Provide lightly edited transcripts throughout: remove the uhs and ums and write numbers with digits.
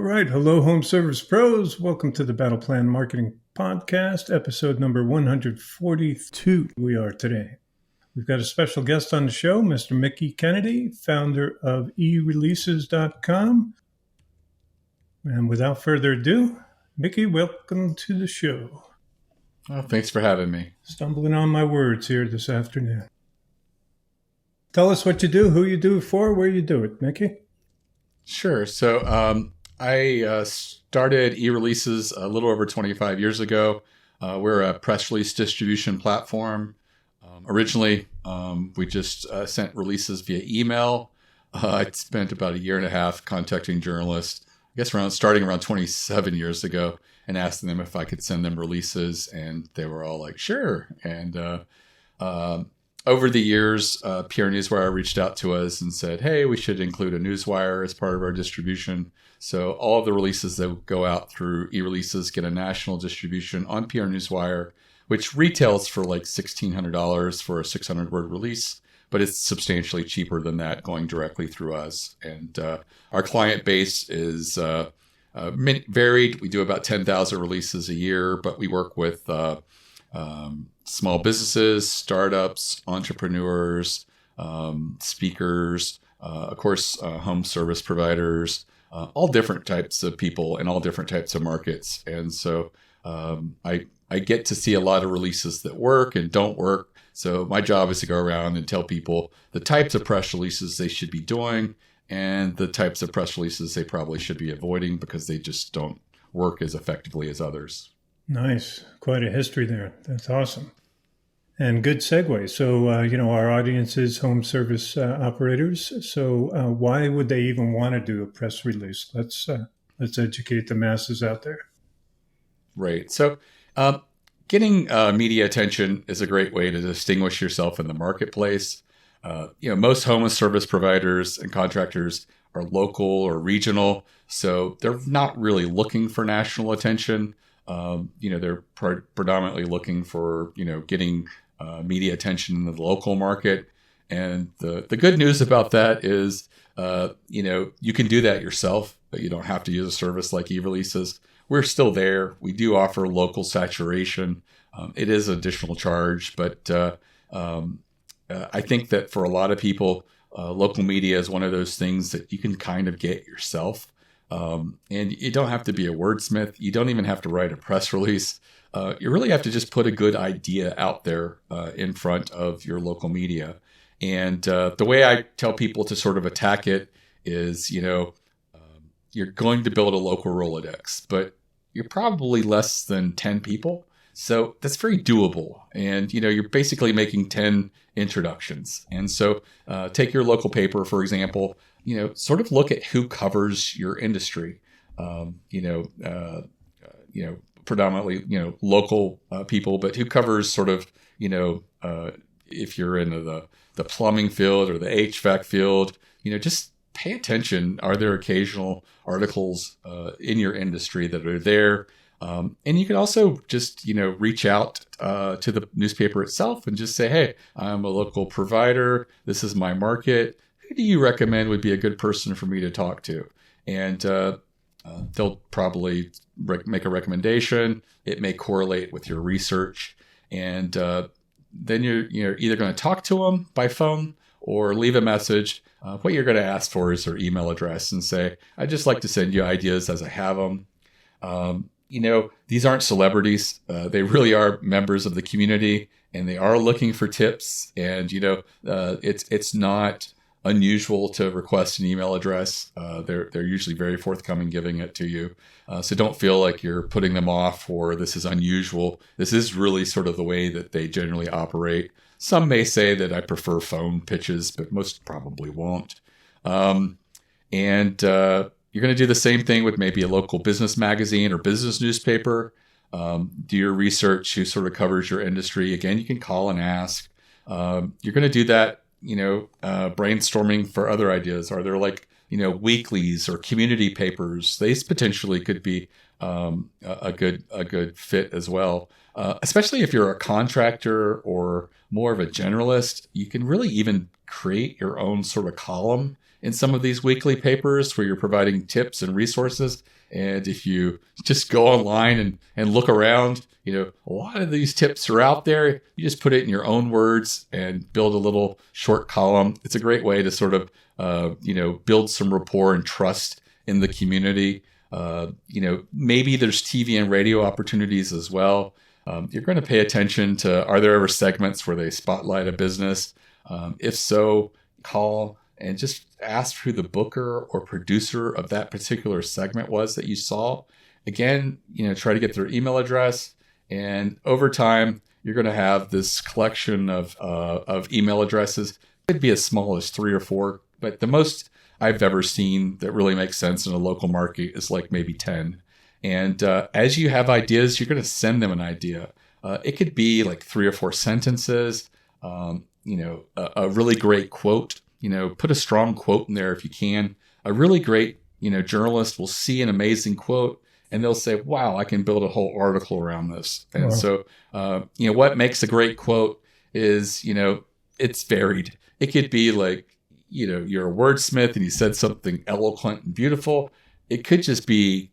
right. Hello, Home Service Pros. Welcome to the Battle Plan Marketing Podcast, episode number 142. We are today. We've got a special guest on the show, Mr. Mickie Kennedy, founder of ereleases.com. And without further ado, Mickie, welcome to the show. Oh, thanks for having me. Stumbling on my words here this afternoon. Tell us what you do, who you do it for, where you do it, Mickie. Sure. So I started eReleases a little over 25 years ago. We're a press release distribution platform. Originally, we just sent releases via email. I spent about a year and a half contacting journalists, I guess starting around 27 years ago, and asking them if I could send them releases. And they were all like, sure. And over the years, PR Newswire reached out to us and said, hey, we should include a newswire as part of our distribution. So all of the releases that go out through eReleases get a national distribution on PR Newswire, which retails for like $1,600 for a 600-word release, but it's substantially cheaper than that going directly through us. And our client base is varied. We do about 10,000 releases a year, but we work with small businesses, startups, entrepreneurs, speakers, of course, home service providers, all different types of people in all different types of markets. And so I get to see a lot of releases that work and don't work. So my job is to go around and tell people the types of press releases they should be doing and the types of press releases they probably should be avoiding because they just don't work as effectively as others. Nice. Quite a history there. That's awesome. And good segue. So, our audience is home service operators. So why would they even want to do a press release? Let's educate the masses out there. Right. So getting media attention is a great way to distinguish yourself in the marketplace. Most home service providers and contractors are local or regional, so they're not really looking for national attention. They're predominantly looking for, getting media attention in the local market. And the good news about that is, you can do that yourself, but you don't have to use a service like eReleases. We're still there. We do offer local saturation. It is an additional charge, but I think that for a lot of people, local media is one of those things that you can kind of get yourself. And you don't have to be a wordsmith. You don't even have to write a press release. You really have to just put a good idea out there in front of your local media. And the way I tell people to sort of attack it is, you're going to build a local Rolodex, but you're probably less than 10 people. So that's very doable. And, you're basically making 10 introductions. And so take your local paper, for example, sort of look at who covers your industry, predominantly, local people, but who covers sort of, if you're into the plumbing field or the HVAC field, just pay attention. Are there occasional articles in your industry that are there? And you can also just, reach out to the newspaper itself and just say, hey, I'm a local provider. This is my market. Who do you recommend would be a good person for me to talk to? And they'll probably make a recommendation. It may correlate with your research. And then you're either going to talk to them by phone or leave a message. What you're going to ask for is their email address and say, I'd just like to send you ideas as I have them. These aren't celebrities. They really are members of the community, and they are looking for tips. And, it's not unusual to request an email address. They're usually very forthcoming giving it to you. So don't feel like you're putting them off or this is unusual. This is really sort of the way that they generally operate. Some may say that I prefer phone pitches, but most probably won't. You're going to do the same thing with maybe a local business magazine or business newspaper. Do your research, who sort of covers your industry. Again, you can call and ask. You're going to do that, brainstorming for other ideas. Are there weeklies or community papers? These potentially could be a good fit as well. Especially if you're a contractor or more of a generalist, you can really even create your own sort of column in some of these weekly papers where you're providing tips and resources. And if you just go online and look around, a lot of these tips are out there. You just put it in your own words and build a little short column. It's a great way to sort of, build some rapport and trust in the community. Maybe there's TV and radio opportunities as well. You're going to pay attention to, are there ever segments where they spotlight a business? If so, call and just ask who the booker or producer of that particular segment was that you saw. Again, try to get their email address. And over time, you're going to have this collection of email addresses. It could be as small as 3 or 4, but the most I've ever seen that really makes sense in a local market is like maybe 10. And as you have ideas, you're going to send them an idea. It could be like 3 or 4 sentences, a really great quote. Put a strong quote in there if you can. A really great, journalist will see an amazing quote and they'll say, wow, I can build a whole article around this. And Wow. so, what makes a great quote is, it's varied. It could be like, you're a wordsmith and you said something eloquent and beautiful. It could just be,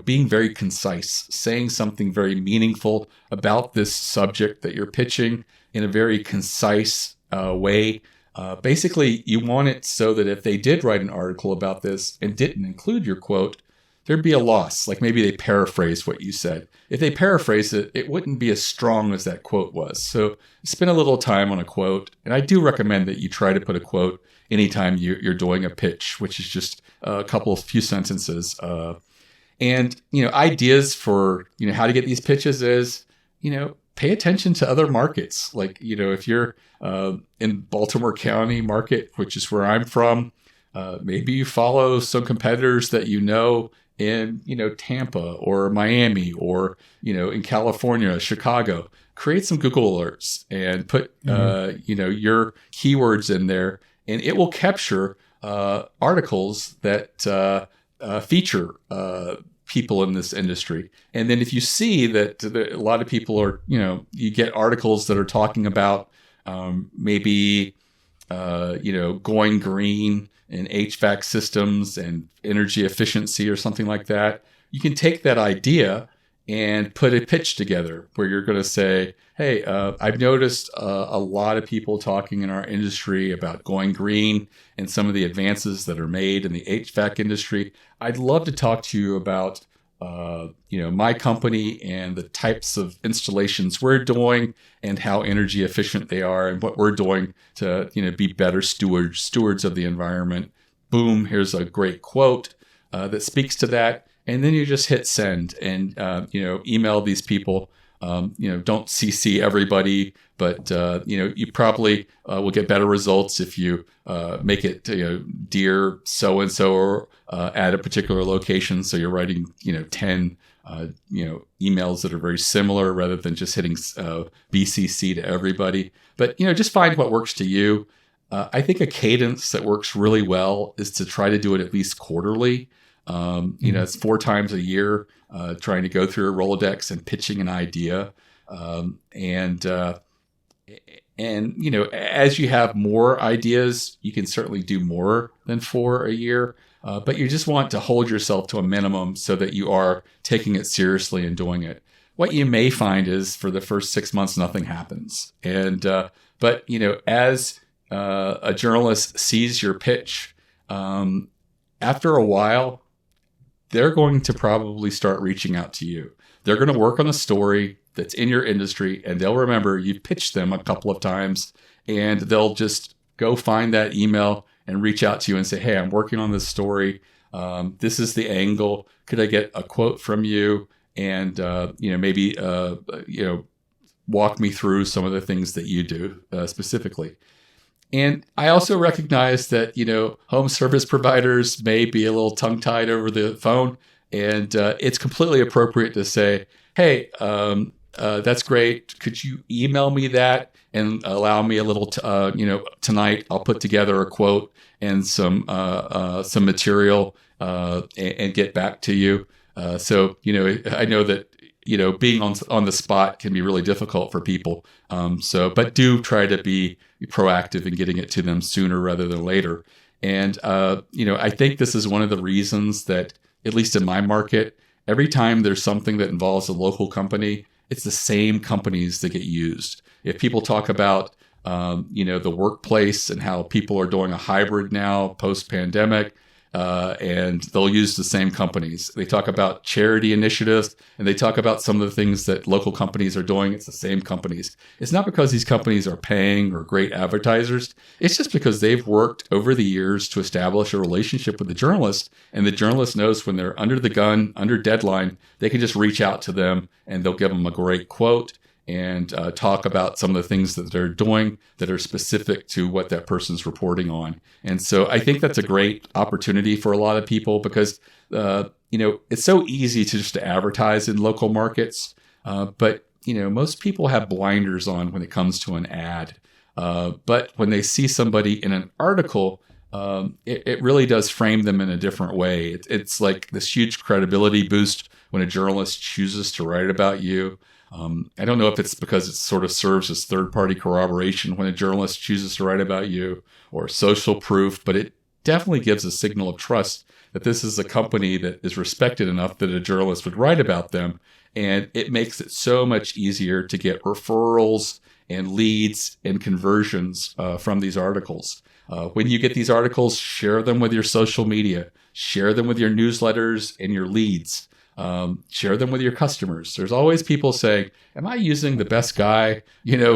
being very concise, saying something very meaningful about this subject that you're pitching in a very concise way. Basically, you want it so that if they did write an article about this and didn't include your quote, there'd be a loss. Like maybe they paraphrase what you said. If they paraphrase it, it wouldn't be as strong as that quote was. So spend a little time on a quote. And I do recommend that you try to put a quote anytime you're doing a pitch, which is just a few sentences. And ideas for, how to get these pitches is, pay attention to other markets. Like, if you're in Baltimore County market, which is where I'm from, maybe you follow some competitors that in, Tampa or Miami or, in California, Chicago. Create some Google alerts and put, your keywords in there, and it will capture articles that feature people in this industry. And then if you see that a lot of people are, you get articles that are talking about maybe, going green in HVAC systems and energy efficiency or something like that, you can take that idea and put a pitch together where you're going to say, hey, I've noticed a lot of people talking in our industry about going green and some of the advances that are made in the HVAC industry. I'd love to talk to you about, my company and the types of installations we're doing and how energy efficient they are and what we're doing to, be better stewards of the environment. Boom, here's a great quote that speaks to that. And then you just hit send and, email these people. Don't CC everybody, but, you probably will get better results if you make it, dear so-and-so or at a particular location. So you're writing, 10, emails that are very similar rather than just hitting BCC to everybody. But, just find what works to you. I think a cadence that works really well is to try to do it at least quarterly. It's 4 times a year, trying to go through a Rolodex and pitching an idea. As you have more ideas, you can certainly do more than 4 a year. But you just want to hold yourself to a minimum so that you are taking it seriously and doing it. What you may find is for the first 6 months, nothing happens. But as a journalist sees your pitch, after a while, they're going to probably start reaching out to you. They're going to work on a story that's in your industry, and they'll remember you pitched them a couple of times, and they'll just go find that email and reach out to you and say, hey, I'm working on this story. This is the angle. Could I get a quote from you? And, maybe, walk me through some of the things that you do specifically. And I also recognize that, home service providers may be a little tongue-tied over the phone. And it's completely appropriate to say, hey, that's great. Could you email me that and allow me a little, tonight I'll put together a quote and some material and get back to you. So, I know that, being on the spot can be really difficult for people. But do try to be proactive in getting it to them sooner rather than later. And, I think this is one of the reasons that, at least in my market, every time there's something that involves a local company, it's the same companies that get used. If people talk about, the workplace and how people are doing a hybrid now post-pandemic, and they'll use the same companies. They talk about charity initiatives, and they talk about some of the things that local companies are doing. It's the same companies. It's not because these companies are paying or great advertisers. It's just because they've worked over the years to establish a relationship with the journalist, and the journalist knows when they're under the gun, under deadline, they can just reach out to them, and they'll give them a great quote and talk about some of the things that they're doing that are specific to what that person's reporting on. And so I think that's a great opportunity for a lot of people because, it's so easy to just advertise in local markets. But most people have blinders on when it comes to an ad. But when they see somebody in an article, it really does frame them in a different way. It's like this huge credibility boost when a journalist chooses to write about you. I don't know if it's because it sort of serves as third-party corroboration when a journalist chooses to write about you or social proof, but it definitely gives a signal of trust that this is a company that is respected enough that a journalist would write about them. And it makes it so much easier to get referrals and leads and conversions from these articles. When you get these articles, share them with your social media, share them with your newsletters and your leads. Share them with your customers. There's always people saying, am I using the best guy,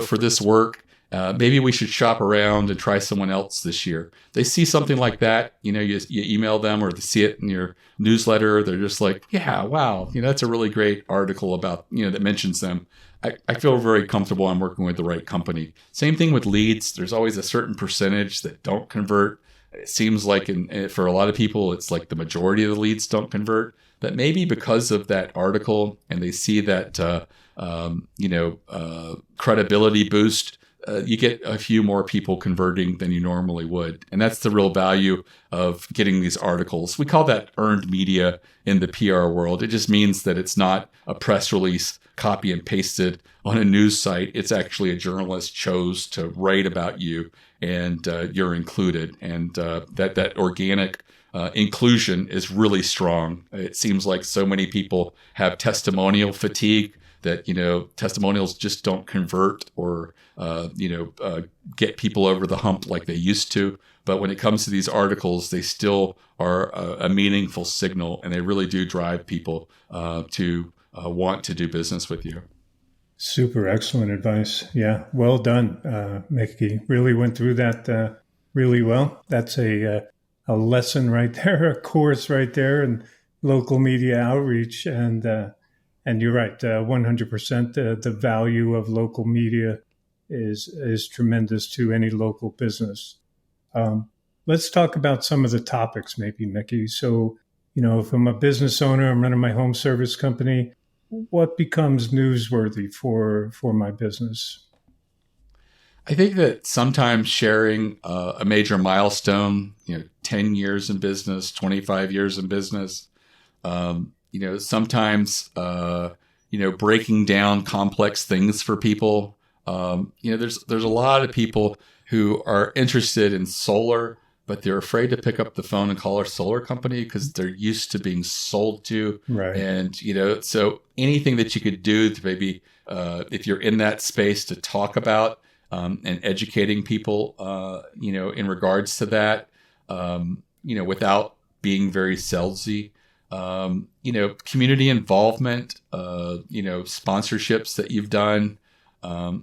for this work? Maybe we should shop around and try someone else this year. They see something like that, you email them or they see it in your newsletter. They're just like, yeah, wow, that's a really great article about, that mentions them. I feel very comfortable I'm working with the right company. Same thing with leads. There's always a certain percentage that don't convert. It seems like for a lot of people, it's like the majority of the leads don't convert. But maybe because of that article and they see that, credibility boost, you get a few more people converting than you normally would. And that's the real value of getting these articles. We call that earned media in the PR world. It just means that it's not a press release copy and pasted on a news site. It's actually a journalist chose to write about you and you're included. And that organic inclusion is really strong. It seems like so many people have testimonial fatigue that, testimonials just don't convert or, get people over the hump like they used to. But when it comes to these articles, they still are a meaningful signal and they really do drive people to want to do business with you. Super excellent advice. Yeah, well done, Mickie. Really went through that really well. That's a lesson right there, a course right there in local media outreach. And you're right, 100% the value of local media is tremendous to any local business. Let's talk about some of the topics maybe, Mickie. So, if I'm a business owner, I'm running my home service company, what becomes newsworthy for my business? I think that sometimes sharing a major milestone, 10 years in business, 25 years in business, sometimes, breaking down complex things for people. There's a lot of people who are interested in solar, but they're afraid to pick up the phone and call our solar company because they're used to being sold to. Right. And, so anything that you could do to maybe, if you're in that space to talk about, and educating people, in regards to that, without being very salesy, community involvement, sponsorships that you've done,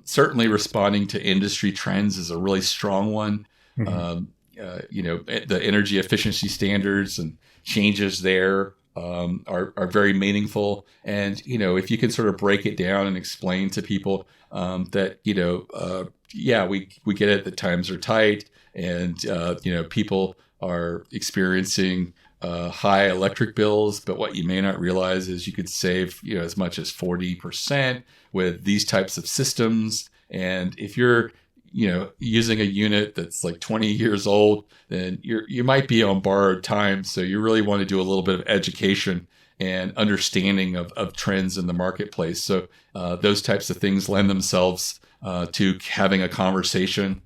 certainly responding to industry trends is a really strong one. Mm-hmm. The energy efficiency standards and changes there are very meaningful. And, if you can sort of break it down and explain to people that, we get it, the times are tight and, people are experiencing high electric bills. But what you may not realize is you could save, as much as 40% with these types of systems. And if you're using a unit that's like 20 years old, then you might be on borrowed time. So you really want to do a little bit of education and understanding of trends in the marketplace. So those types of things lend themselves to having a conversation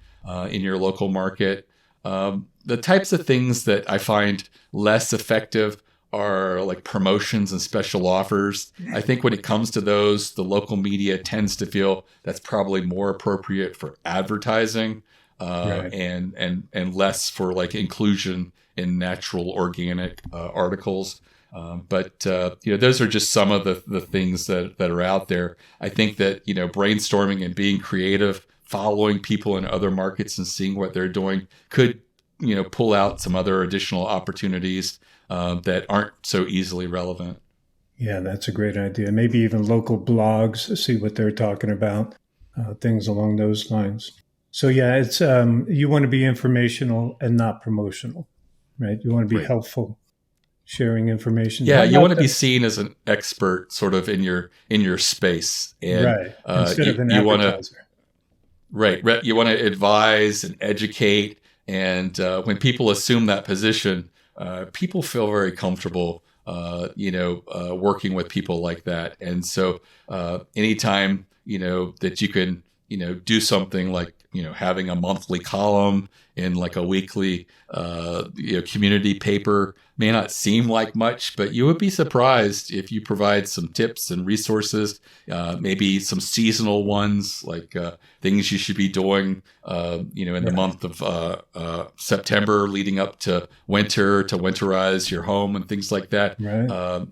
in your local market. The types of things that I find less effective are like promotions and special offers. I think when it comes to those, the local media tends to feel that's probably more appropriate for advertising, Right. and less for like inclusion in natural organic articles. But those are just some of the things that are out there. I think that brainstorming and being creative, following people in other markets and seeing what they're doing could pull out some other additional opportunities that aren't so easily relevant. Yeah, that's a great idea. Maybe even local blogs, see what they're talking about, things along those lines. So yeah, it's you want to be informational and not promotional, right? You want to be Right. helpful, sharing information. Yeah, How you about want to be that? seen as an expert sort of in your space, and Right. Instead of an you want to advertiser. you want to advise and educate, and when people assume that position, people feel very comfortable working with people like that. And so anytime that you can do something like having a monthly column in like a weekly community paper may not seem like much, but you would be surprised if you provide some tips and resources, maybe some seasonal ones, like things you should be doing, in the Right. month of September leading up to winter, to winterize your home and things like that. Right.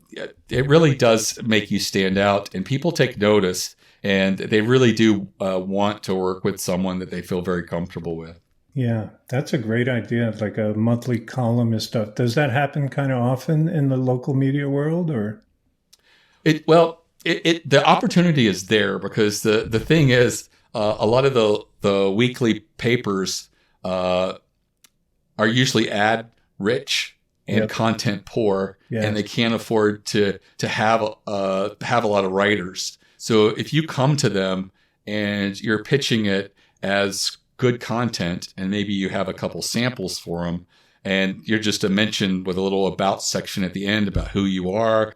It really does make you stand out, and people take notice, and they really do want to work with someone that they feel very comfortable with. Yeah, that's a great idea. Like a monthly column and stuff. Does that happen kind of often in the local media world, or? The opportunity is there because the thing is, a lot of the weekly papers are usually ad rich and Yep. content poor, Yeah. and they can't afford to have a lot of writers. So if you come to them and you're pitching it as good content, and maybe you have a couple samples for them, and you're just a mention with a little about section at the end about who you are,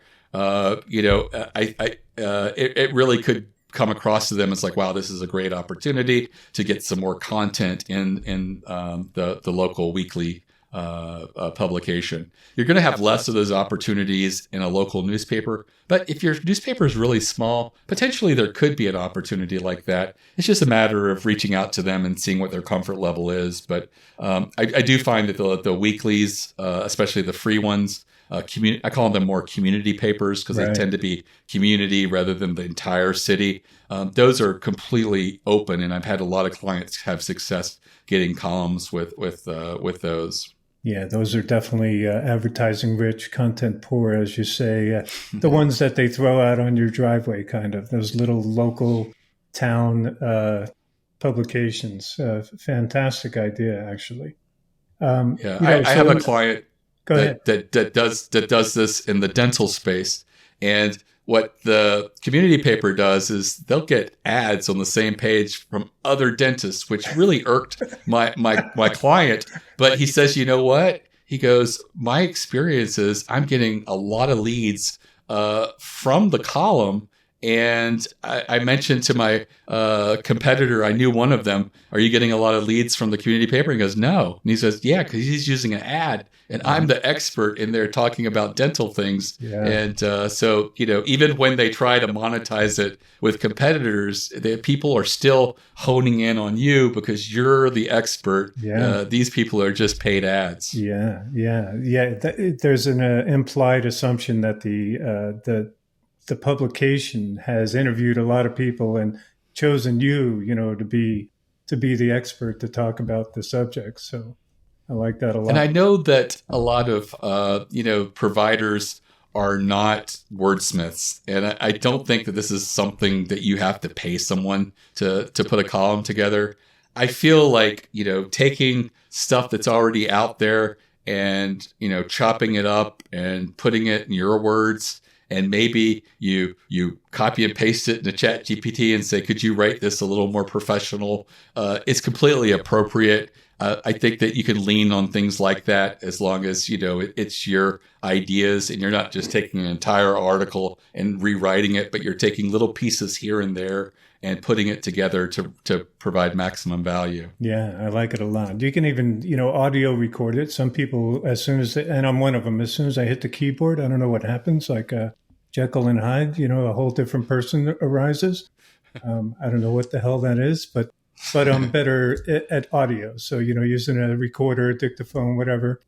it really could come across to them as like, wow, this is a great opportunity to get some more content in the local weekly publication. You're going to have less of those opportunities in a local newspaper, but if your newspaper is really small, potentially there could be an opportunity like that. It's just a matter of reaching out to them and seeing what their comfort level is. But I do find that the weeklies, especially the free ones, I call them more community papers because they Right. tend to be community rather than the entire city. Those are completely open, and I've had a lot of clients have success getting columns with those. Yeah, those are definitely advertising rich, content poor, as you say. The ones that they throw out on your driveway, kind of those little local town publications. Fantastic idea, actually. Yeah, I have a client Go ahead. that does this in the dental space, and what the community paper does is they'll get ads on the same page from other dentists, which really irked my client. But he says, you know what? He goes, my experience is I'm getting a lot of leads from the column. And I mentioned to my competitor, I knew one of them, are you getting a lot of leads from the community paper? He goes, no. And he says, yeah, because he's using an ad, and I'm the expert in there talking about dental things. Yeah. And so, even when they try to monetize it with competitors, the people are still honing in on you because you're the expert. Yeah. These people are just paid ads. Yeah, there's an implied assumption that the publication has interviewed a lot of people and chosen you, to be the expert to talk about the subject. So I like that a lot. And I know that a lot of providers are not wordsmiths, and I don't think that this is something that you have to pay someone to put a column together. I feel like taking stuff that's already out there and chopping it up and putting it in your words, and maybe you copy and paste it into Chat GPT and say, could you write this a little more professional? It's completely appropriate. I think that you can lean on things like that as long as it's your ideas and you're not just taking an entire article and rewriting it, but you're taking little pieces here and there and putting it together to provide maximum value. Yeah, I like it a lot. You can even, audio record it. Some people, and I'm one of them, as soon as I hit the keyboard, I don't know what happens, like Jekyll and Hyde, a whole different person arises. I don't know what the hell that is, but I'm better at audio. So, using a recorder, dictaphone, whatever,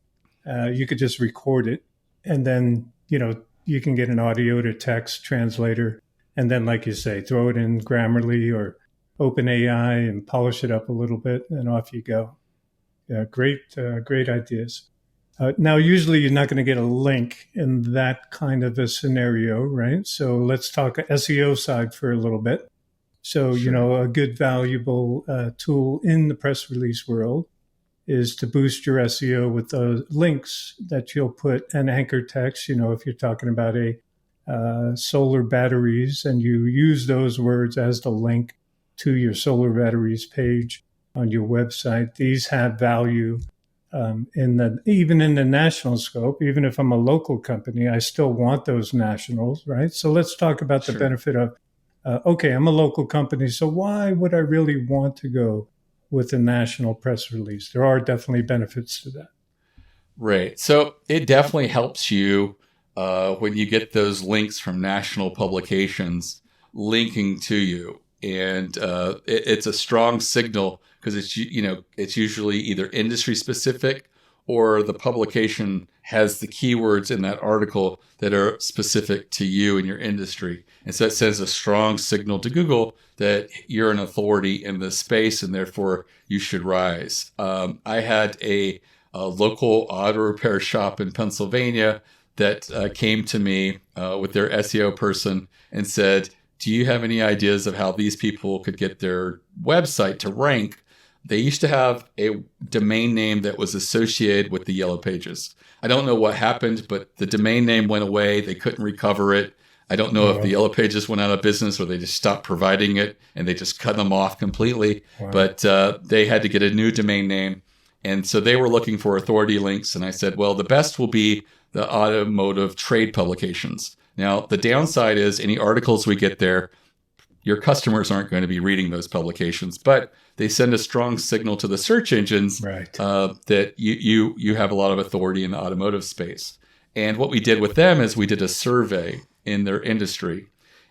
you could just record it. And then, you can get an audio to text translator. And then, like you say, throw it in Grammarly or OpenAI and polish it up a little bit, and off you go. Yeah, great ideas. Now, usually you're not going to get a link in that kind of a scenario, right? So let's talk SEO side for a little bit. So, Sure. a good, valuable tool in the press release world is to boost your SEO with the links that you'll put an anchor text. If you're talking about solar batteries and you use those words as the link to your solar batteries page on your website, these have value even in the national scope. Even if I'm a local company, I still want those nationals, right? So let's talk about the Sure. benefit of, okay, I'm a local company, so why would I really want to go with a national press release? There are definitely benefits to that. Right. So it definitely helps you when you get those links from national publications linking to you. And it's a strong signal because it's usually either industry specific or the publication has the keywords in that article that are specific to you and your industry. And so it sends a strong signal to Google that you're an authority in this space and therefore you should rise. I had a local auto repair shop in Pennsylvania that came to me with their SEO person and said, do you have any ideas of how these people could get their website to rank? They used to have a domain name that was associated with the Yellow Pages. I don't know what happened, but the domain name went away. They couldn't recover it. I don't know if the Yellow Pages went out of business or they just stopped providing it and they just cut them off completely. Wow. But they had to get a new domain name. And so they were looking for authority links. And I said, well, the best will be the automotive trade publications. Now, the downside is any articles we get there, your customers aren't going to be reading those publications, but they send a strong signal to the search engines that you have a lot of authority in the automotive space. And what we did with them is we did a survey in their industry,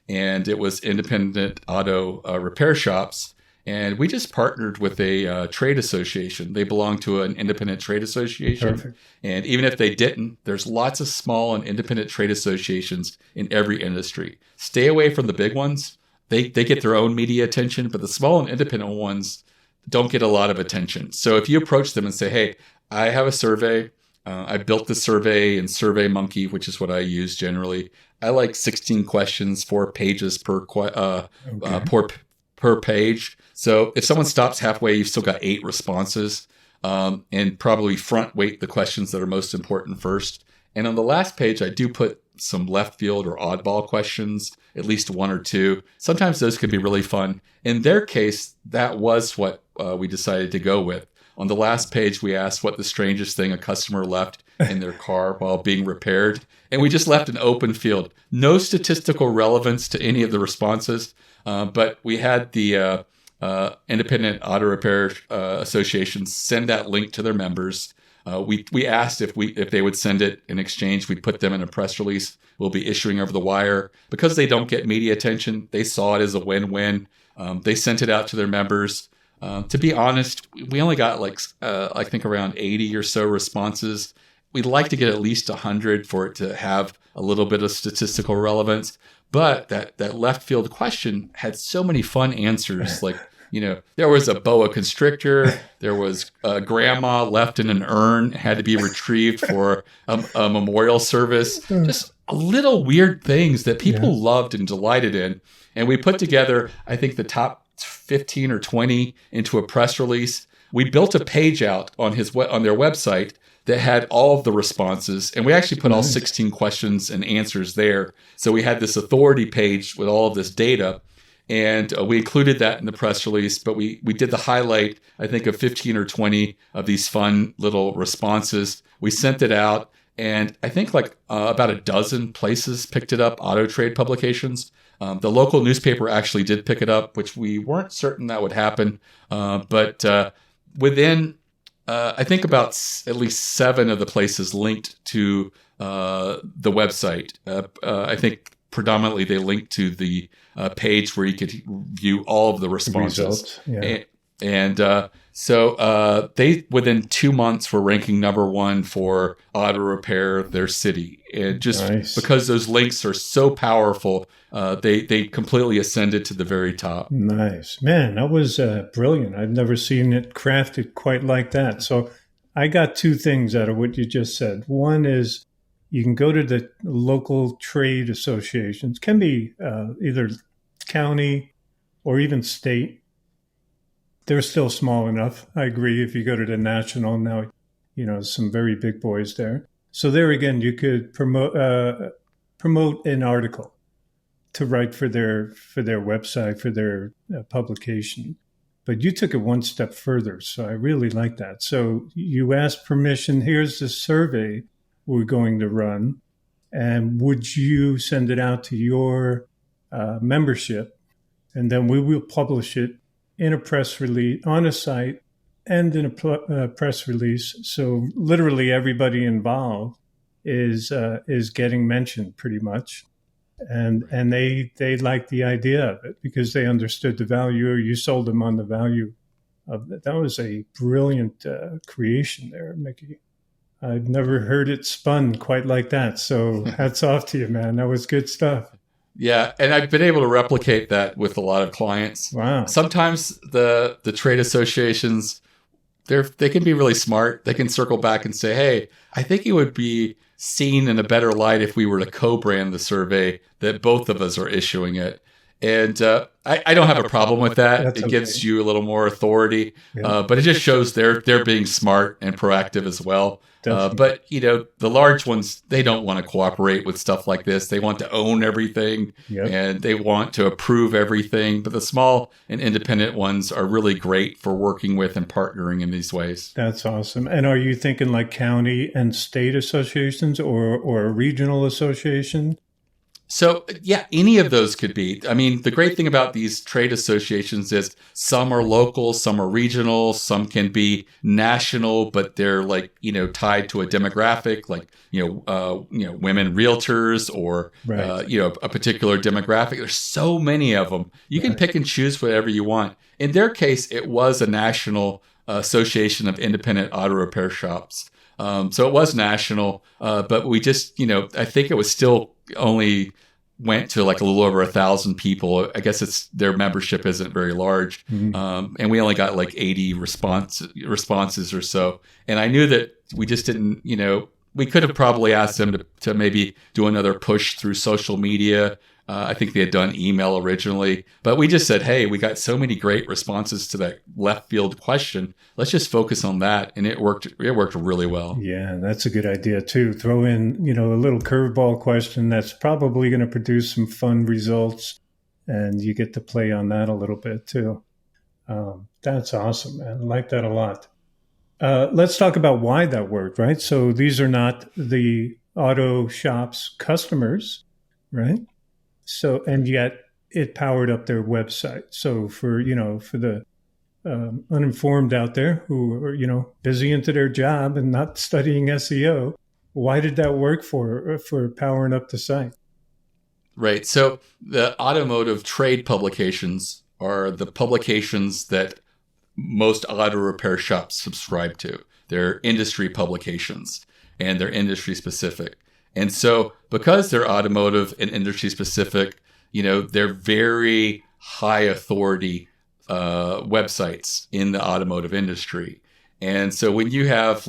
and it was independent auto repair shops. And we just partnered with a trade association. They belong to an independent trade association. Perfect. And even if they didn't, there's lots of small and independent trade associations in every industry. Stay away from the big ones. They get their own media attention, but the small and independent ones don't get a lot of attention. So if you approach them and say, hey, I have a survey. I built the survey in SurveyMonkey, which is what I use generally. I like 16 questions, 4 pages per page. So if someone stops halfway, you've still got 8 responses, and probably front weight the questions that are most important first. And on the last page, I do put some left field or oddball questions, at least 1 or 2. Sometimes those can be really fun. In their case, that was what we decided to go with. On the last page, we asked what the strangest thing a customer left in their car while being repaired. And we just left an open field. No statistical relevance to any of the responses, but we had the independent auto repair associations send that link to their members. We asked if they would send it. In exchange, we'd put them in a press release we'll be issuing over the wire. Because they don't get media attention, they saw it as a win-win. They sent it out to their members. To be honest, we only got I think around 80 or so responses. We'd like to get at least 100 for it to have a little bit of statistical relevance. But that left field question had so many fun answers. There was a boa constrictor. There was a grandma left in an urn, had to be retrieved for a memorial service. Just little weird things that people loved and delighted in. And we put together, I think, the top 15 or 20 into a press release. We built a page out on their website that had all of the responses. And we actually put all 16 questions and answers there. So we had this authority page with all of this data. And we included that in the press release, but we did the highlight, I think, of 15 or 20 of these fun little responses. We sent it out, and I think about a dozen places picked it up, auto trade publications. The local newspaper actually did pick it up, which we weren't certain that would happen. But within, I think about at least 7 of the places linked to the website. I think predominantly they linked to the page where you could view all of the responses. Results, yeah. So they, within 2 months, were ranking #1 for auto repair their city. And just Nice. because those links are so powerful, they completely ascended to the very top. Nice. Man, that was brilliant. I've never seen it crafted quite like that. So I got 2 things out of what you just said. One is you can go to the local trade associations, can be either county or even state. They're still small enough. I agree. If you go to the national now, some very big boys there. So there again, you could promote an article to write for their website, for their publication. But you took it one step further, so I really like that. So you asked permission. Here's the survey we're going to run, and would you send it out to your membership, and then we will publish it in a press release on a site and in a press release. So literally everybody involved is getting mentioned pretty much. And they liked the idea of it because they understood the value, or you sold them on the value of it. That was a brilliant creation there, Mickie. I've never heard it spun quite like that. So hats off to you, man. That was good stuff. Yeah, and I've been able to replicate that with a lot of clients. Wow. Sometimes the trade associations, they can be really smart. They can circle back and say, hey, I think it would be seen in a better light if we were to co-brand the survey, that both of us are issuing it. And I don't have a problem with that. That's it okay. gives you a little more authority, but it just shows they're being smart and proactive as well. But the large ones, they don't want to cooperate with stuff like this. They want to own everything, and they want to approve everything. But the small and independent ones are really great for working with and partnering in these ways. That's awesome. And are you thinking like county and state associations or a regional association? So, yeah, any of those could be. I mean, the great thing about these trade associations is some are local, some are regional, some can be national, but they're tied to a demographic, women realtors or, a particular demographic. There's so many of them. You can pick and choose whatever you want. In their case, it was a national association of independent auto repair shops. So it was national, but we just, I think it was still only went to like a little over 1,000 people. I guess their membership isn't very large. Mm-hmm. And we only got like 80 responses or so. And I knew that we just didn't, we could have probably asked them to maybe do another push through social media. I think they had done email originally, but we just said, hey, we got so many great responses to that left field question. Let's just focus on that. And it worked really well. Yeah, that's a good idea too. Throw in, a little curveball question that's probably going to produce some fun results, and you get to play on that a little bit too. That's awesome, man. I like that a lot. Let's talk about why that worked, right? So these are not the auto shop's customers, right? So, and yet it powered up their website. So for the uninformed out there who are, busy into their job and not studying SEO, why did that work for powering up the site? Right. So the automotive trade publications are the publications that most auto repair shops subscribe to. They're industry publications, and they're industry specific. And so because they're automotive and industry specific, they're very high authority websites in the automotive industry. And so when you have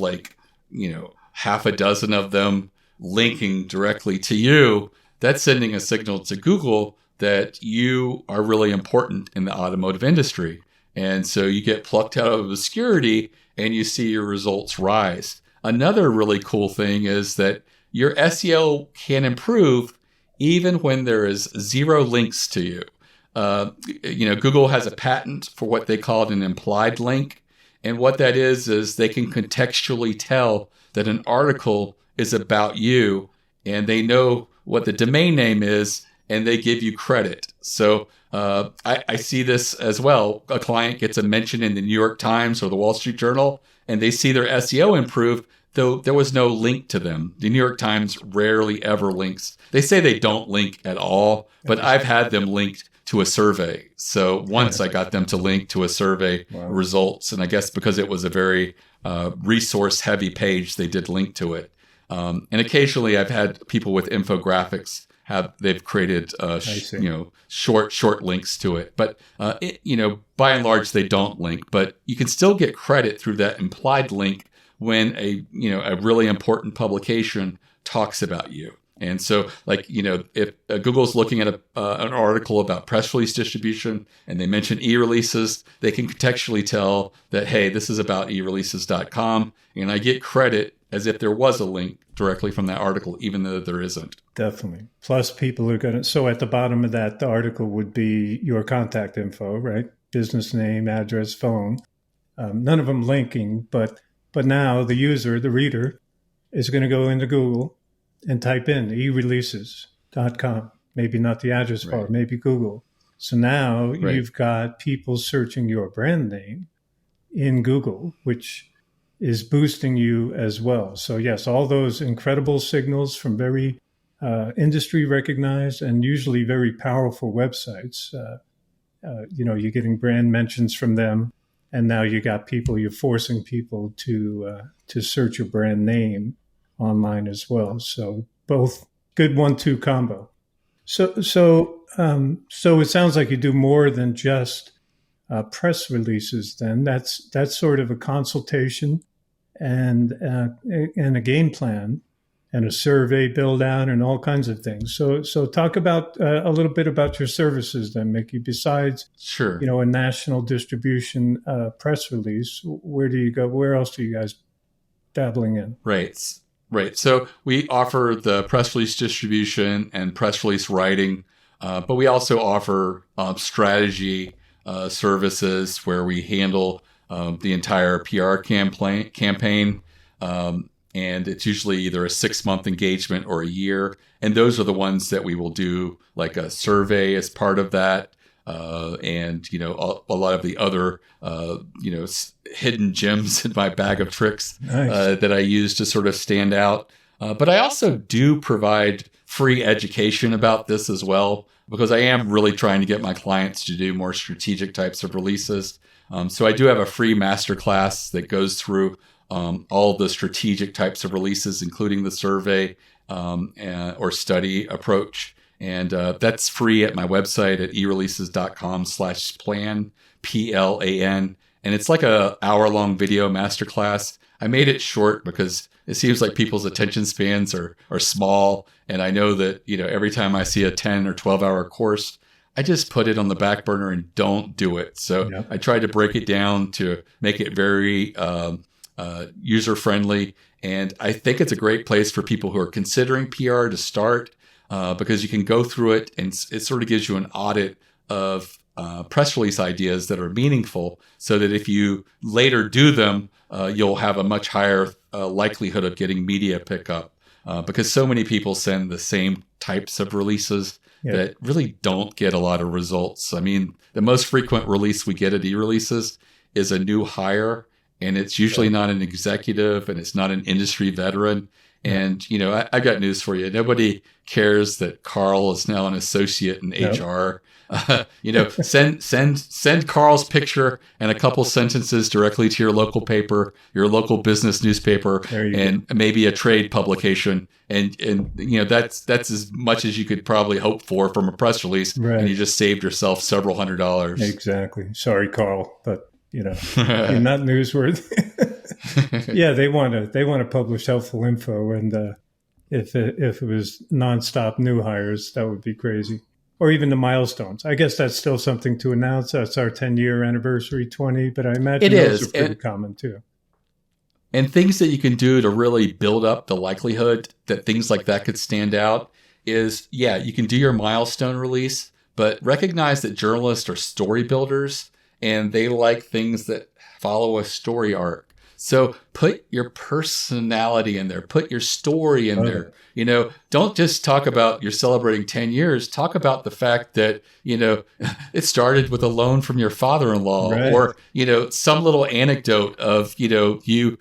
half a dozen of them linking directly to you, that's sending a signal to Google that you are really important in the automotive industry. And so you get plucked out of obscurity and you see your results rise. Another really cool thing is that your SEO can improve even when there is 0 links to you. Google has a patent for what they call an implied link. And what that is they can contextually tell that an article is about you, and they know what the domain name is, and they give you credit. So I see this as well. A client gets a mention in the New York Times or the Wall Street Journal, and they see their SEO improve, though there was no link to them. The New York Times rarely ever links. They say they don't link at all, but I've had them linked to a survey. So once I got them to link to a survey results, and I guess because it was a very resource-heavy page, they did link to it. And occasionally I've had people with infographics they've created short links to it, but by and large they don't link. But you can still get credit through that implied link when a really important publication talks about you. And so, if Google's looking at an article about press release distribution and they mention e-releases, they can contextually tell that, hey, this is about e-releases.com, and I get credit as if there was a link directly from that article, even though there isn't. Definitely. Plus, people are going to, so at the bottom of that, the article would be your contact info, right? Business name, address, phone. None of them linking, but now the user, the reader, is going to go into Google and type in e-releases.com. Maybe not the address bar, maybe Google. So now you've got people searching your brand name in Google, which is boosting you as well. So yes, all those incredible signals from very industry recognized and usually very powerful websites. You're getting brand mentions from them, and now you're forcing people to search your brand name online as well. So both good 1-2 combo. So it sounds like you do more than just press releases. Then that's sort of a consultation and a game plan and a survey build out and all kinds of things. So talk about a little bit about your services then, Mickie. Besides, a national distribution press release, where do you go? Where else are you guys dabbling in? Right. So we offer the press release distribution and press release writing, but we also offer strategy services where we handle the entire PR campaign. And it's usually either a 6-month engagement or a year. And those are the ones that we will do like a survey as part of that. And a lot of the other, hidden gems in my bag of tricks that I use to sort of stand out. But I also do provide free education about this as well, because I am really trying to get my clients to do more strategic types of releases. So I do have a free masterclass that goes through all the strategic types of releases, including the survey or study approach. And that's free at my website at ereleases.com/plan, PLAN. And it's like a hour-long video masterclass. I made it short because it seems like people's attention spans are small. And I know that, every time I see a 10 or 12-hour course, I just put it on the back burner and don't do it. So I tried to break it down to make it very user-friendly. And I think it's a great place for people who are considering PR to start. Because you can go through it and it sort of gives you an audit of press release ideas that are meaningful, so that if you later do them, you'll have a much higher likelihood of getting media pickup. Because so many people send the same types of releases that really don't get a lot of results. I mean, the most frequent release we get at e-releases is a new hire, and it's usually not an executive and it's not an industry veteran. And, I got news for you. Nobody cares that Carl is now an associate in HR. Send Carl's picture and a couple sentences directly to your local paper, your local business newspaper, and maybe a trade publication. And that's as much as you could probably hope for from a press release. Right. And you just saved yourself several $100s. Exactly. Sorry, Carl, but you're not newsworthy. They want to publish helpful info, and if it was nonstop new hires, that would be crazy. Or even the milestones. I guess that's still something to announce. That's our 10-year anniversary, 20. But I imagine those are pretty common too. And things that you can do to really build up the likelihood that things like that could stand out is, you can do your milestone release, but recognize that journalists are story builders, and they like things that follow a story arc. So put your personality in there, put your story in there. it. You know, don't just talk about you're celebrating 10 years. Talk about the fact that, you know, it started with a loan from your father-in-law, Right. or, you know, some little anecdote of, you know, you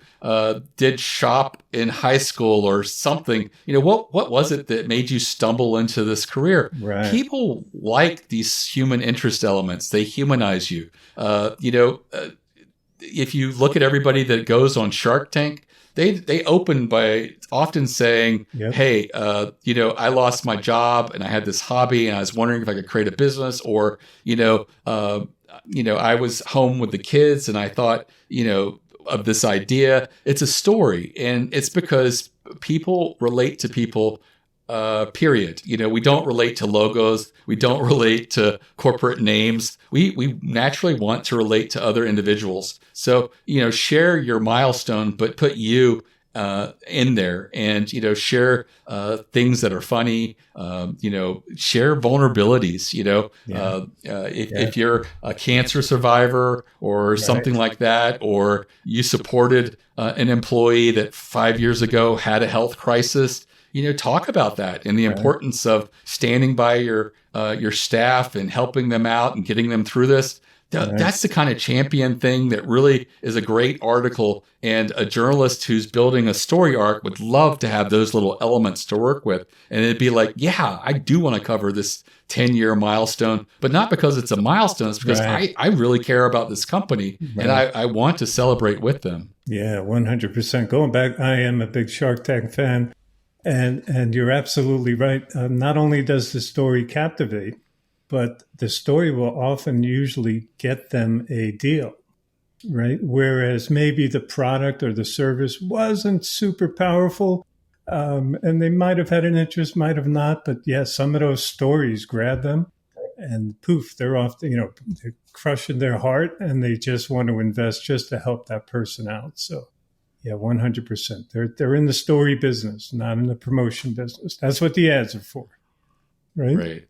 did shop in high school or something. You know, what was it that made you stumble into this career? Right. People like these human interest elements. They humanize you. If you look at everybody that goes on Shark Tank, they open by often saying, Yep. hey, I lost my job and I had this hobby and I was wondering if I could create a business, or, I was home with the kids and I thought, of this idea. It's a story, and it's because people relate to people, period. We don't relate to logos. We don't relate to corporate names. We naturally want to relate to other individuals. So, share your milestone, but put you in there, and, share things that are funny, share vulnerabilities, if you're a cancer survivor or something like that, or you supported an employee that 5 years ago had a health crisis, talk about that and the importance of standing by your staff and helping them out and getting them through this. That's the kind of champion thing that really is a great article, and a journalist who's building a story arc would love to have those little elements to work with. And it'd be like, yeah, I do want to cover this 10-year milestone, but not because it's a milestone. It's because I really care about this company, and I want to celebrate with them. Yeah, 100%. Going back, I am a big Shark Tank fan, and you're absolutely right. Not only does the story captivate, but the story will often usually get them a deal, right? Whereas maybe the product or the service wasn't super powerful, and they might have had an interest, might have not, but yeah, some of those stories grab them, and poof, they're off, they're crushing their heart, and they just want to invest just to help that person out. So yeah, 100%. They're in the story business, not in the promotion business. That's what the ads are for, right?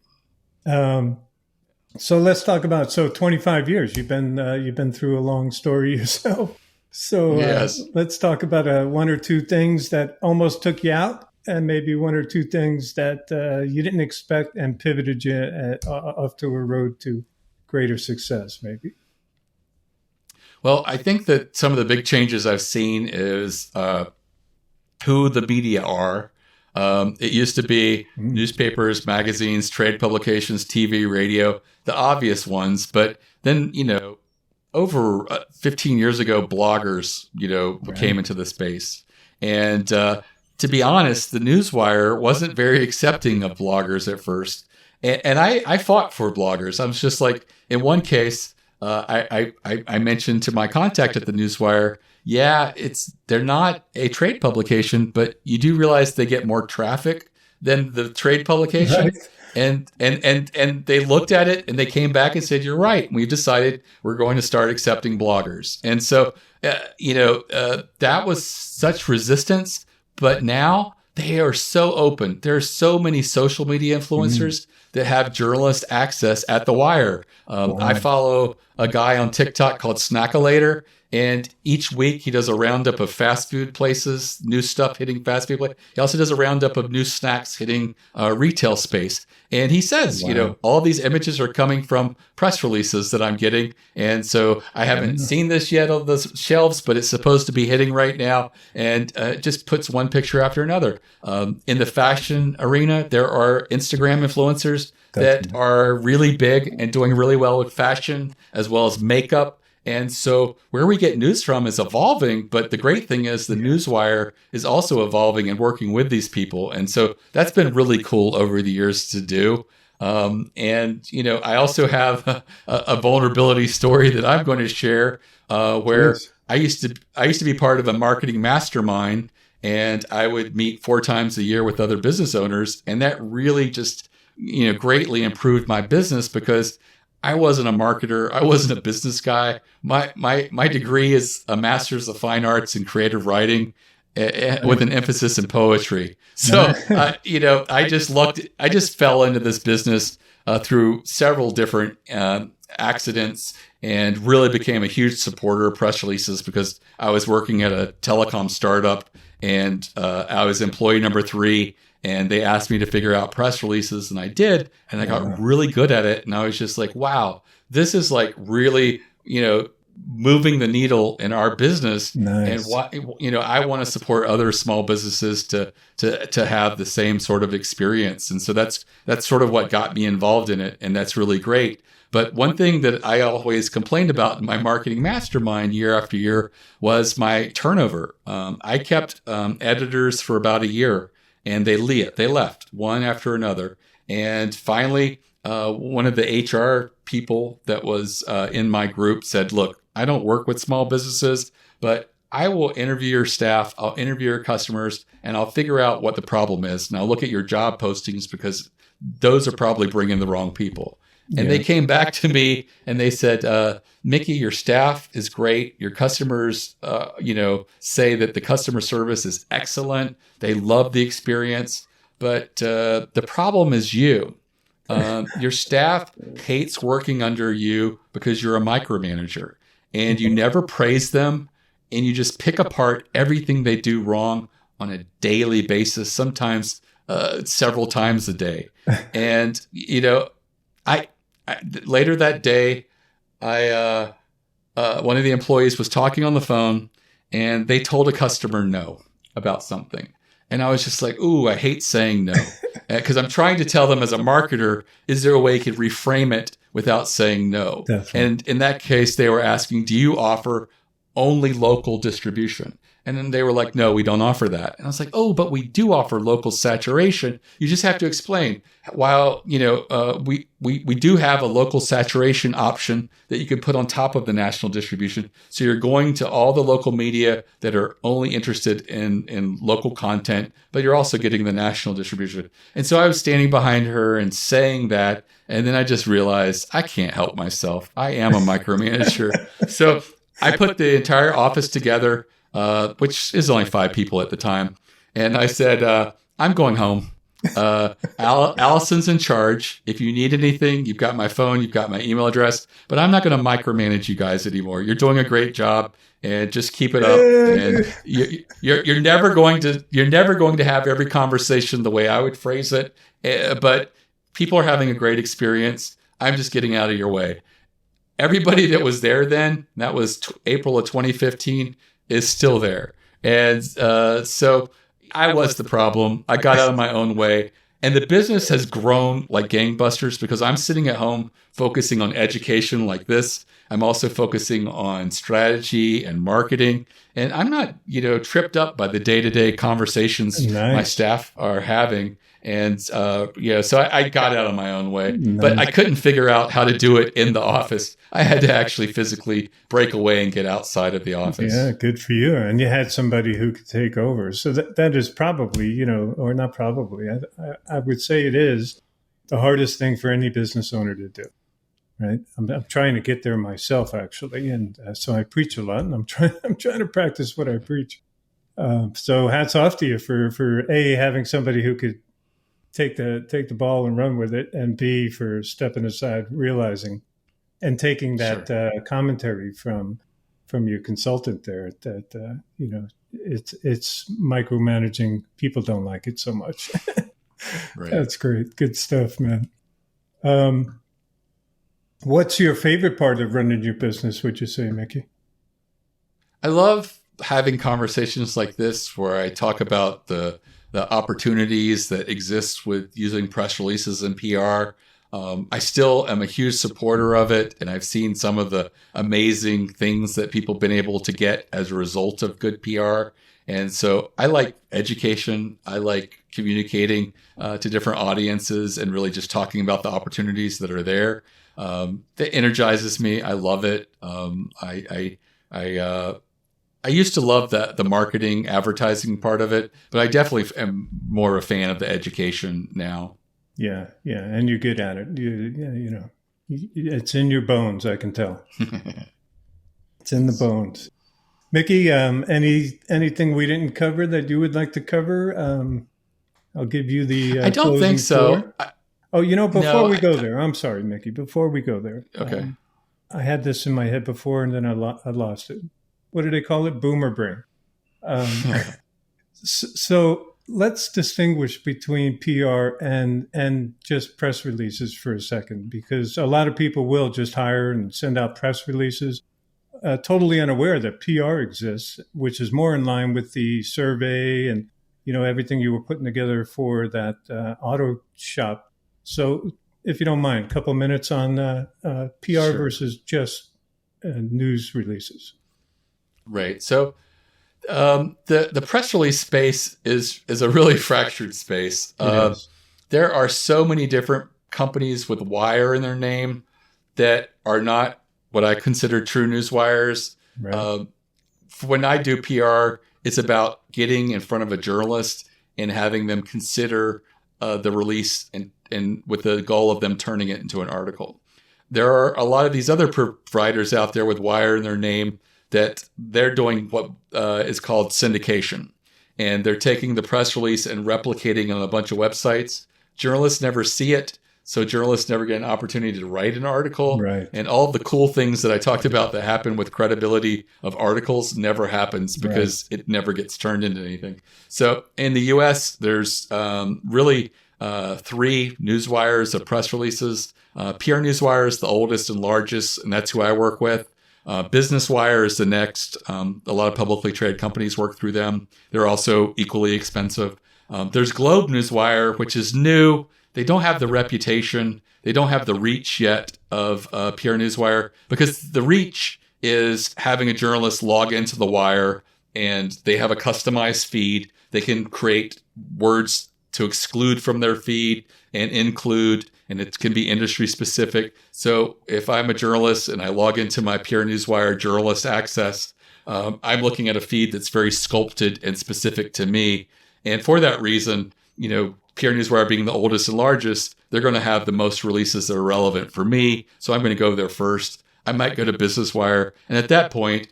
So let's talk about, 25 years. You've been through a long story yourself. So yes. Let's talk about one or two things that almost took you out, and maybe one or two things that you didn't expect and pivoted you up to a road to greater success, maybe. Well, I think that some of the big changes I've seen is who the media are. It used to be newspapers, magazines, trade publications, TV, radio, the obvious ones. But then, over 15 years ago, bloggers, came into the space. And to be honest, the Newswire wasn't very accepting of bloggers at first. And I fought for bloggers. I was just like, in one case, I mentioned to my contact at the Newswire, they're not a trade publication, but you do realize they get more traffic than the trade publication. Right. And they looked at it and they came back and said, you're right. We've decided we're going to start accepting bloggers. And so, that was such resistance, but now they are so open. There are so many social media influencers that have journalist access at the Wire. I follow a guy on TikTok called Snackalator, and each week he does a roundup of fast food places, new stuff hitting fast food places. He also does a roundup of new snacks hitting retail space. And he says, all ththese images are coming from press releases that I'm getting. And so I haven't seen this yet on the shelves, but it's supposed to be hitting right now. And it just puts one picture after another. In the fashion arena, there are Instagram influencers that are really big and doing really well with fashion as well as makeup. And so where we get news from is evolving, but the great thing is the Newswire is also evolving and working with these people. And so that's been really cool over the years to do. I also have a vulnerability story that I'm going to share where I used to be part of a marketing mastermind, and I would meet 4 times a year with other business owners. And that really just, greatly improved my business, because I wasn't a marketer. I wasn't a business guy. My degree is a master's of fine arts in creative writing, with an emphasis in poetry. So, I just fell into this business through several different accidents, and really became a huge supporter of press releases because I was working at a telecom startup, and I was employee number 3, and they asked me to figure out press releases, and I did, and I got really good at it. And I was just like, wow, this is like really, moving the needle in our business. Nice. And I want to support other small businesses to have the same sort of experience. And so that's sort of what got me involved in it. And that's really great. But one thing that I always complained about in my marketing mastermind year after year was my turnover. I kept editors for about a year, and they left one after another. And finally, one of the HR people that was in my group said, look, I don't work with small businesses, but I will interview your staff, I'll interview your customers, and I'll figure out what the problem is. And I'll look at your job postings because those are probably bringing the wrong people. And they came back to me and they said, Mickie, your staff is great. Your customers, say that the customer service is excellent. They love the experience. But the problem is you. Your staff hates working under you because you're a micromanager, and you never praise them, and you just pick apart everything they do wrong on a daily basis, sometimes several times a day. And, I later that day, one of the employees was talking on the phone, and they told a customer no about something. And I was just like, ooh, I hate saying no. Because I'm trying to tell them as a marketer, is there a way you could reframe it without saying no? Definitely. And in that case, they were asking, do you offer only local distribution? And then they were like, no, we don't offer that. And I was like, oh, but we do offer local saturation. You just have to explain. While, we do have a local saturation option that you can put on top of the national distribution. So you're going to all the local media that are only interested in local content, but you're also getting the national distribution. And so I was standing behind her and saying that. And then I just realized I can't help myself. I am a micromanager. So I put the entire office together, which is only 5 people at the time. And I said, I'm going home. Allison's in charge. If you need anything, you've got my phone, you've got my email address, but I'm not going to micromanage you guys anymore. You're doing a great job, and just keep it up. And you're never going to have every conversation the way I would phrase it. But people are having a great experience. I'm just getting out of your way. Everybody that was there then, that was April of 2015, is still there. And so I was the problem. I got out of my own way. And the business has grown like gangbusters because I'm sitting at home focusing on education like this. I'm also focusing on strategy and marketing. And I'm not, tripped up by the day-to-day conversations my staff are having. And, so I got out of my own way, but I couldn't figure out how to do it in the office. I had to actually physically break away and get outside of the office. Yeah, good for you. And you had somebody who could take over. So that is probably, or not probably, I would say it is the hardest thing for any business owner to do, right? I'm trying to get there myself, actually. And so I preach a lot, and I'm trying to practice what I preach. So hats off to you for having somebody who could take the ball and run with it, and B, for stepping aside, realizing and taking that commentary from your consultant there that it's micromanaging. People don't like it so much. Right. That's great. Good stuff, man. What's your favorite part of running your business, would you say, Mickie? I love having conversations like this where I talk about the opportunities that exist with using press releases and PR. I still am a huge supporter of it, and I've seen some of the amazing things that people have been able to get as a result of good PR. And so I like education. I like communicating to different audiences and really just talking about the opportunities that are there. That energizes me. I love it. I used to love the marketing, advertising part of it, but I definitely am more a fan of the education now. Yeah, and you're good at it. It's in your bones, I can tell. It's in the bones. Mickie, anything we didn't cover that you would like to cover? I'll give you the. I don't think so. Oh, before No, we go there, I'm sorry, Mickey. Before we go there, okay. I had this in my head before, and then I lost it. What do they call it? Boomer brain. Um, so let's distinguish between PR and just press releases for a second, because a lot of people will just hire and send out press releases, totally unaware that PR exists, which is more in line with the survey and everything you were putting together for that auto shop. So, if you don't mind, a couple minutes on PR Sure. versus just news releases. Right. So the press release space is a really fractured space. It is. There are so many different companies with wire in their name that are not what I consider true news wires. Right. When I do PR, it's about getting in front of a journalist and having them consider the release and with the goal of them turning it into an article. There are a lot of these other providers out there with wire in their name that they're doing what is called syndication. And they're taking the press release and replicating it on a bunch of websites. Journalists never see it, so journalists never get an opportunity to write an article. Right. And all the cool things that I talked about that happen with credibility of articles never happens because it never gets turned into anything. So in the US, there's really three newswires of press releases. PR Newswire is the oldest and largest, and that's who I work with. Business Wire is the next. A lot of publicly traded companies work through them. They're also equally expensive. There's Globe Newswire, which is new. They don't have the reputation. They don't have the reach yet of PR Newswire, because the reach is having a journalist log into the wire and they have a customized feed. They can create words to exclude from their feed and include, and it can be industry specific. So if I'm a journalist and I log into my PR Newswire journalist access, I'm looking at a feed that's very sculpted and specific to me. And for that reason, PR Newswire being the oldest and largest, they're going to have the most releases that are relevant for me. So I'm going to go there first. I might go to Business Wire. And at that point,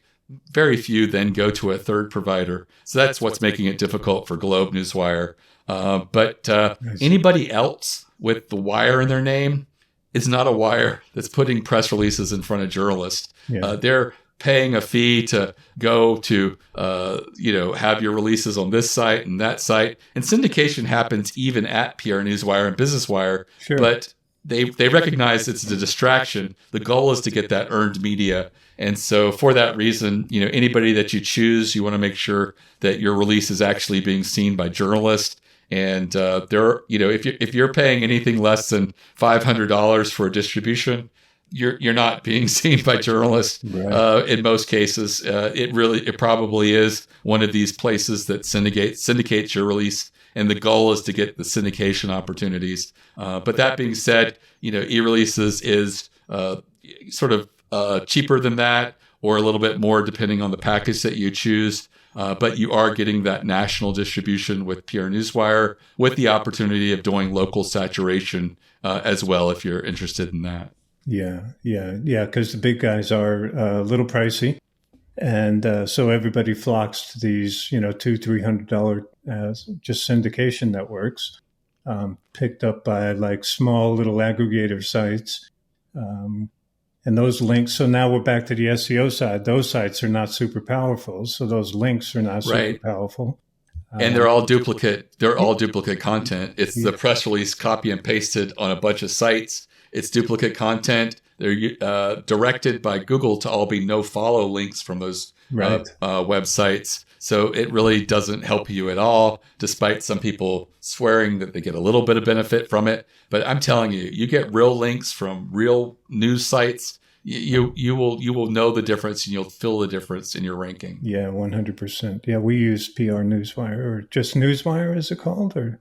very few then go to a third provider. So that's what's making it difficult for Globe Newswire. But anybody else with the wire in their name is not a wire that's putting press releases in front of journalists. Yeah. They're paying a fee to go to, have your releases on this site and that site. And syndication happens even at PR Newswire and Business Wire. Sure. But they recognize it's a distraction. The goal is to get that earned media. And so for that reason, anybody that you choose, you want to make sure that your release is actually being seen by journalists. And if you're paying anything less than $500 for a distribution, you're not being seen by journalists. Right. In most cases. It probably is one of these places that syndicates your release, and the goal is to get the syndication opportunities. But that being said, e-releases is sort of cheaper than that, or a little bit more depending on the package that you choose. But you are getting that national distribution with PR Newswire, with the opportunity of doing local saturation as well, if you're interested in that. Yeah. Because the big guys are a little pricey, and so everybody flocks to these, $200-$300 just syndication networks, picked up by like small little aggregator sites, and those links. So now we're back to the SEO side. Those sites are not super powerful, so those links are not super powerful. And they're all duplicate. They're all duplicate content. It's the press release copy and pasted on a bunch of sites. It's duplicate content. They're directed by Google to all be no follow links from those websites. So it really doesn't help you at all, despite some people swearing that they get a little bit of benefit from it. But I'm telling you, you get real links from real news sites. You will know the difference, and you'll feel the difference in your ranking. Yeah, 100%. Yeah, we use PR Newswire, or just Newswire, is it called? Or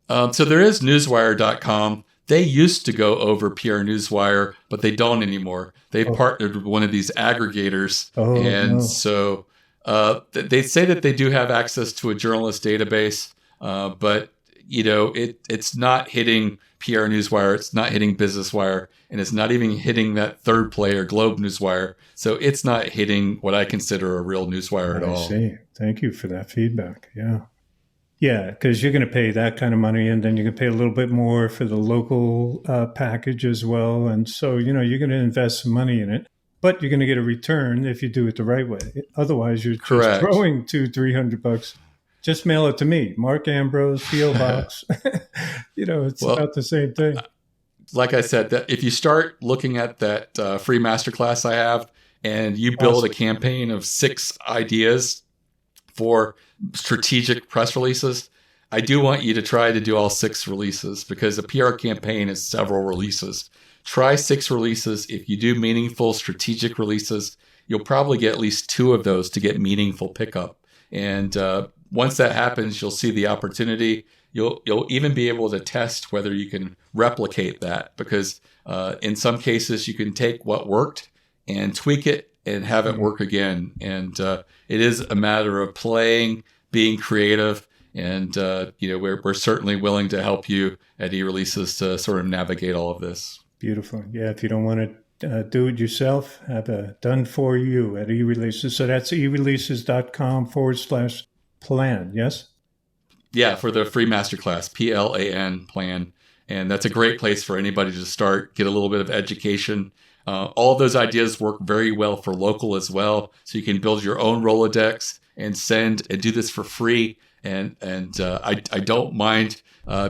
so there is newswire.com. They used to go over PR Newswire, but they don't anymore. They've partnered with one of these aggregators. So they say that they do have access to a journalist database, but it's not hitting PR Newswire, it's not hitting Business Wire, and it's not even hitting that third player, Globe Newswire. So it's not hitting what I consider a real newswire at all. I see. Thank you for that feedback. Yeah. Yeah, because you're going to pay that kind of money, and then you're going to pay a little bit more for the local package as well. And so, you're going to invest some money in it, but you're going to get a return if you do it the right way. Otherwise, you're just Correct. throwing $200-300. Just mail it to me, Mark Ambrose, PO Box. It's Well, about the same thing. like I said, that if you start looking at that free masterclass I have, and you build a Awesome. campaign of 6 ideas for strategic press releases, I do want you to try to do all 6 releases, because a PR campaign is several releases. Try 6 releases. If you do meaningful strategic releases, you'll probably get at least 2 of those to get meaningful pickup. And once that happens, you'll see the opportunity. You'll even be able to test whether you can replicate that, because in some cases you can take what worked and tweak it and have it work again. And it is a matter of playing, being creative, and we're certainly willing to help you at eReleases to sort of navigate all of this. Beautiful. Yeah, if you don't want to do it yourself, have it done for you at eReleases. So that's ereleases.com/plan. Yes? Yeah, for the free masterclass, PLAN plan. And that's a great place for anybody to start, get a little bit of education. All of those ideas work very well for local as well. So you can build your own Rolodex and send and do this for free. And I don't mind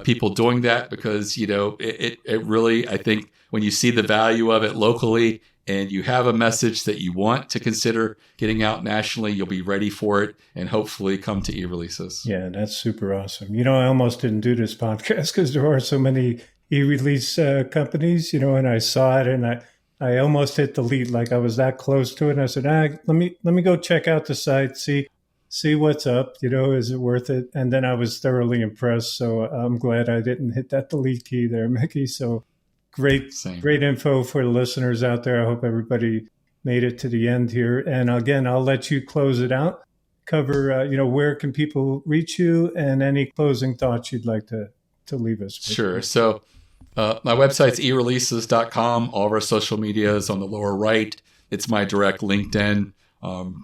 people doing that, because, it really, I think when you see the value of it locally, and you have a message that you want to consider getting out nationally, you'll be ready for it and hopefully come to eReleases. Yeah, that's super awesome. I almost didn't do this podcast because there are so many e-release companies, and I saw it and I almost hit delete. Like I was that close to it. And I said, let me go check out the site, see what's up, is it worth it? And then I was thoroughly impressed. So I'm glad I didn't hit that delete key there, Mickie. So great info for the listeners out there. I hope everybody made it to the end here. And again, I'll let you close it out. Cover, where can people reach you, and any closing thoughts you'd like to leave us with. Sure. So my website's ereleases.com. All of our social media is on the lower right. It's my direct LinkedIn.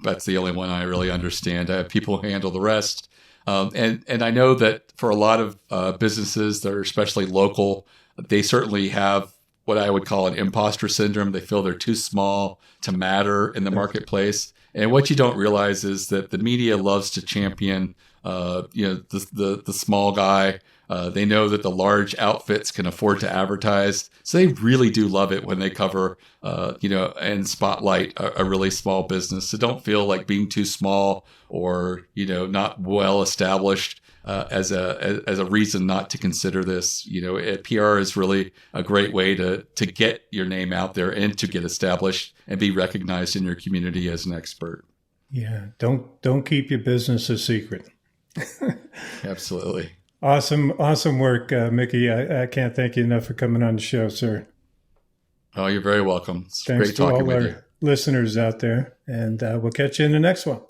That's the only one I really understand. I have people who handle the rest. And I know that for a lot of businesses that are especially local, they certainly have what I would call an imposter syndrome. They feel they're too small to matter in the marketplace. And what you don't realize is that the media loves to champion, the small guy. They know that the large outfits can afford to advertise. So they really do love it when they cover, and spotlight a really small business. So don't feel like being too small or, not well established as a reason not to consider this. PR is really a great way to get your name out there and to get established and be recognized in your community as an expert. Yeah, don't keep your business a secret. Absolutely. Awesome work, Mickie. I can't thank you enough for coming on the show, sir. Oh, you're very welcome. It's Thanks great to talking all with our you. listeners out there, and we'll catch you in the next one.